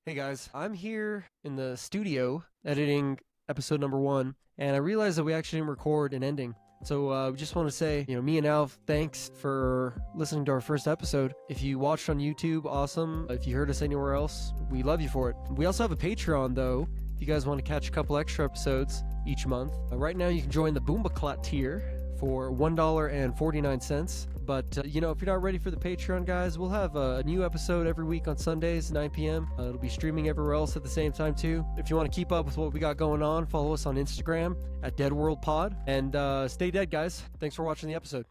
Hey guys, I'm here in the studio editing episode number 1, and I realized that we actually didn't record an ending. So we just want to say, me and Alf, thanks for listening to our first episode. If you watched on YouTube, awesome. If you heard us anywhere else, we love you for it. We also have a Patreon, though, if you guys want to catch a couple extra episodes each month. Right now, you can join the Boombaclat tier for $1.49. But, if you're not ready for the Patreon, guys, we'll have a new episode every week on Sundays, 9 p.m. It'll be streaming everywhere else at the same time, too. If you want to keep up with what we got going on, follow us on Instagram at DeadWorldPod. And stay dead, guys. Thanks for watching the episode.